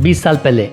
20 साल पहले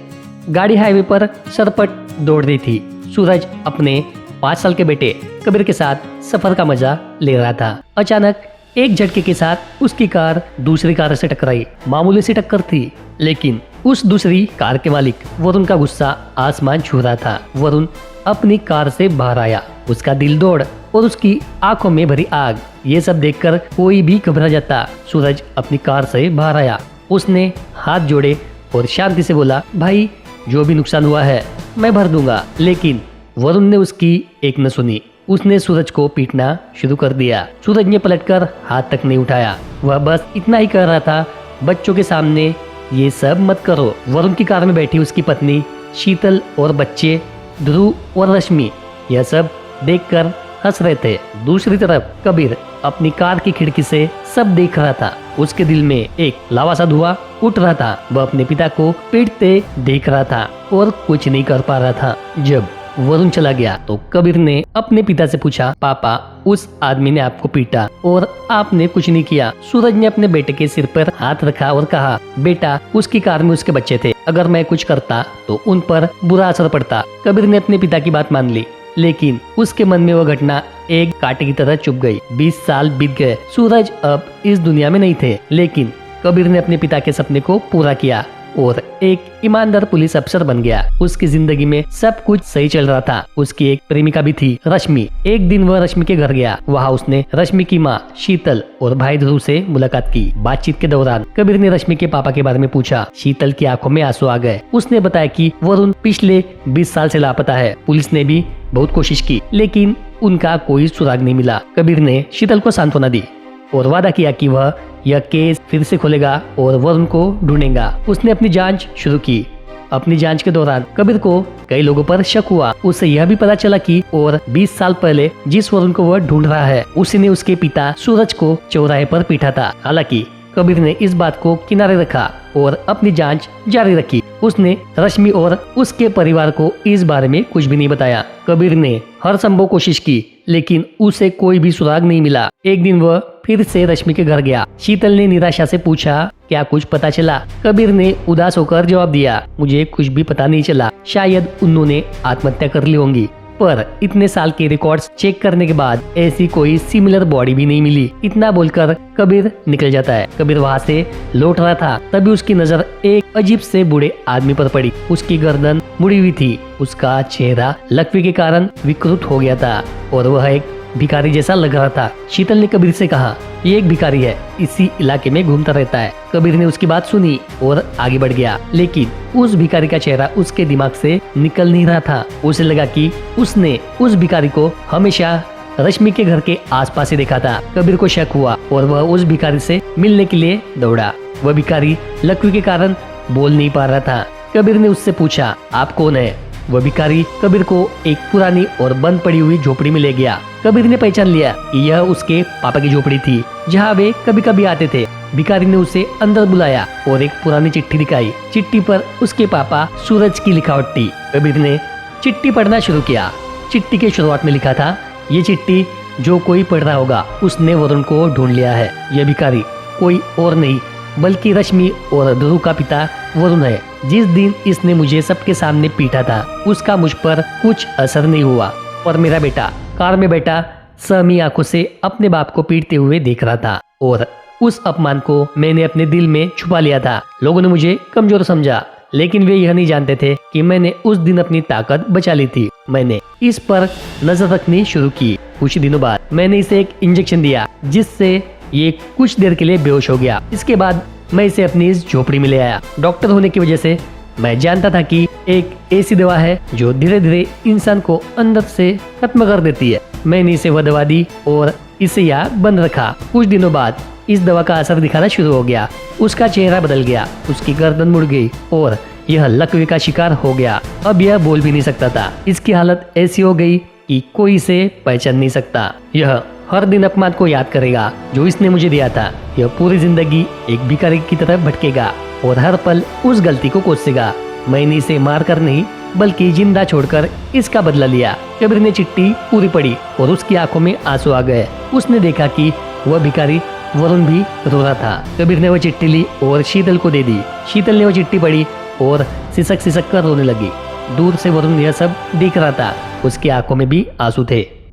गाड़ी हाईवे पर सरपट दौड़ रही थी। सूरज अपने 5 साल के बेटे कबीर के साथ सफर का मजा ले रहा था। अचानक एक झटके के साथ उसकी कार दूसरी कार से टकराई। मामूली सी टक्कर थी, लेकिन उस दूसरी कार के मालिक वरुण का गुस्सा आसमान छू रहा था। वरुण अपनी कार से बाहर आया, उसका दिल दौड़ और उसकी आंखों में भरी आग। ये सब देखकर कोई भी घबरा जाता। सूरज अपनी कार से बाहर आया, उसने हाथ जोड़े और शांति से बोला, भाई जो भी नुकसान हुआ है मैं भर दूंगा। लेकिन वरुण ने उसकी एक न सुनी। उसने सूरज को पीटना शुरू कर दिया। सूरज ने पलटकर हाथ तक नहीं उठाया। वह बस इतना ही कह रहा था, बच्चों के सामने ये सब मत करो। वरुण की कार में बैठी उसकी पत्नी शीतल और बच्चे ध्रुव और रश्मि यह सब देखकर हंस रहे थे। दूसरी तरफ कबीर अपनी कार की खिड़की से सब देख रहा था। उसके दिल में एक लावा सा धुआं उठ रहा था। वह अपने पिता को पीटते देख रहा था और कुछ नहीं कर पा रहा था। जब वरुण चला गया तो कबीर ने अपने पिता से पूछा, पापा उस आदमी ने आपको पीटा और आपने कुछ नहीं किया। सूरज ने अपने बेटे के सिर पर हाथ रखा और कहा, बेटा उसकी कार में उसके बच्चे थे, अगर मैं कुछ करता तो उन पर बुरा असर पड़ता। कबीर ने अपने पिता की बात मान ली, लेकिन उसके मन में वह घटना एक कांटे की तरह चुभ गई। 20 साल बीत गए। सूरज अब इस दुनिया में नहीं थे, लेकिन कबीर ने अपने पिता के सपने को पूरा किया और एक ईमानदार पुलिस अफसर बन गया। उसकी जिंदगी में सब कुछ सही चल रहा था। उसकी एक प्रेमिका भी थी, रश्मि। एक दिन वह रश्मि के घर गया। वहाँ उसने रश्मि की माँ शीतल और भाई ध्रुव से मुलाकात की। बातचीत के दौरान कबीर ने रश्मि के पापा के बारे में पूछा। शीतल की आंखों में आंसू आ गए। उसने बताया कि वरुण पिछले 20 साल से लापता है। पुलिस ने भी बहुत कोशिश की, लेकिन उनका कोई सुराग नहीं मिला। कबीर ने शीतल को सांत्वना दी और वादा किया कि वह यह केस फिर से खोलेगा और वरुण को ढूंढेगा। उसने अपनी जांच शुरू की। अपनी जांच के दौरान कबीर को कई लोगों पर शक हुआ। उसे यह भी पता चला कि और 20 साल पहले जिस वरुण को वह ढूंढ रहा है, उसी ने उसके पिता सूरज को चौराहे पर पीटा था। हालांकि कबीर ने इस बात को किनारे रखा और अपनी जांच जारी रखी। उसने रश्मि और उसके परिवार को इस बारे में कुछ भी नहीं बताया। कबीर ने हर संभव कोशिश की, लेकिन उसे कोई भी सुराग नहीं मिला। एक दिन वह फिर से रश्मि के घर गया। शीतल ने निराशा से पूछा, क्या कुछ पता चला? कबीर ने उदास होकर जवाब दिया, मुझे कुछ भी पता नहीं चला। शायद उन्होंने आत्महत्या कर ली होंगी, पर इतने साल के रिकॉर्ड्स चेक करने के बाद ऐसी कोई सिमिलर बॉडी भी नहीं मिली। इतना बोलकर कबीर निकल जाता है। कबीर वहाँ से लौट रहा था, तभी उसकी नजर एक अजीब से बूढ़े आदमी पर पड़ी। उसकी गर्दन मुड़ी हुई थी। उसका चेहरा लकवे के कारण विकृत हो गया था और वह एक भिखारी जैसा लग रहा था। शीतल ने कबीर से कहा, ये एक भिखारी है, इसी इलाके में घूमता रहता है। कबीर ने उसकी बात सुनी और आगे बढ़ गया, लेकिन उस भिखारी का चेहरा उसके दिमाग से निकल नहीं रहा था। उसे लगा कि उसने उस भिखारी को हमेशा रश्मि के घर के आसपास ही देखा था। कबीर को शक हुआ और वह उस भिखारी से मिलने के लिए दौड़ा। वह भिखारी लकवे के कारण बोल नहीं पा रहा था। कबीर ने उससे पूछा, आप कौन है? वह भिखारी कबीर को एक पुरानी और बंद पड़ी हुई झोपड़ी में ले गया। कबीर ने पहचान लिया कि यह उसके पापा की झोपड़ी थी, जहाँ वे कभी कभी आते थे। भिखारी ने उसे अंदर बुलाया और एक पुरानी चिट्ठी दिखाई। चिट्ठी पर उसके पापा सूरज की लिखावट थी। कबीर ने चिट्ठी पढ़ना शुरू किया। चिट्ठी के शुरुआत में लिखा था, ये चिट्ठी जो कोई पढ़ रहा होगा उसने वरुण को ढूंढ लिया है। यह भिखारी कोई और नहीं बल्कि रश्मि और ध्रुव का पिता वरुण है। जिस दिन इसने मुझे सबके सामने पीटा था, उसका मुझ पर कुछ असर नहीं हुआ और मेरा बेटा कार में बैठा सहमी आंखों से अपने बाप को पीटते हुए देख रहा था और उस अपमान को मैंने अपने दिल में छुपा लिया था। लोगों ने मुझे कमजोर समझा, लेकिन वे यह नहीं जानते थे कि मैंने उस दिन अपनी ताकत बचा ली थी। मैंने इस पर नजर रखनी शुरू की। कुछ दिनों बाद मैंने इसे एक इंजेक्शन दिया, जिससे ये कुछ देर के लिए बेहोश हो गया। इसके बाद मैं इसे अपनी इस झोपड़ी में ले आया। डॉक्टर होने की वजह से मैं जानता था कि एक ऐसी दवा है जो धीरे धीरे इंसान को अंदर से खत्म कर देती है। मैंने इसे वह दवा दी और इसे यहाँ बंद रखा। कुछ दिनों बाद इस दवा का असर दिखाना शुरू हो गया। उसका चेहरा बदल गया, उसकी गर्दन मुड़ गई और यह लकवे का शिकार हो गया। अब यह बोल भी नहीं सकता था। इसकी हालत ऐसी हो गई कि कोई इसे पहचान नहीं सकता। यह हर दिन अपमान को याद करेगा जो इसने मुझे दिया था। यह पूरी जिंदगी एक भिखारी की तरह भटकेगा और हर पल उस गलती को कोसेगा। मैंने इसे मार कर नहीं बल्कि जिंदा छोड़कर इसका बदला लिया। कबीर ने चिट्ठी पूरी पढ़ी और उसकी आंखों में आंसू आ गए। उसने देखा कि वह भिखारी वरुण भी रो रहा था। कबीर ने वो चिट्ठी ली और शीतल को दे दी। शीतल ने वो चिट्ठी पढ़ी और सिसक सिसक कर रोने लगी। दूर से वरुण यह सब दिख रहा था, उसकी आंखों में भी आंसू थे।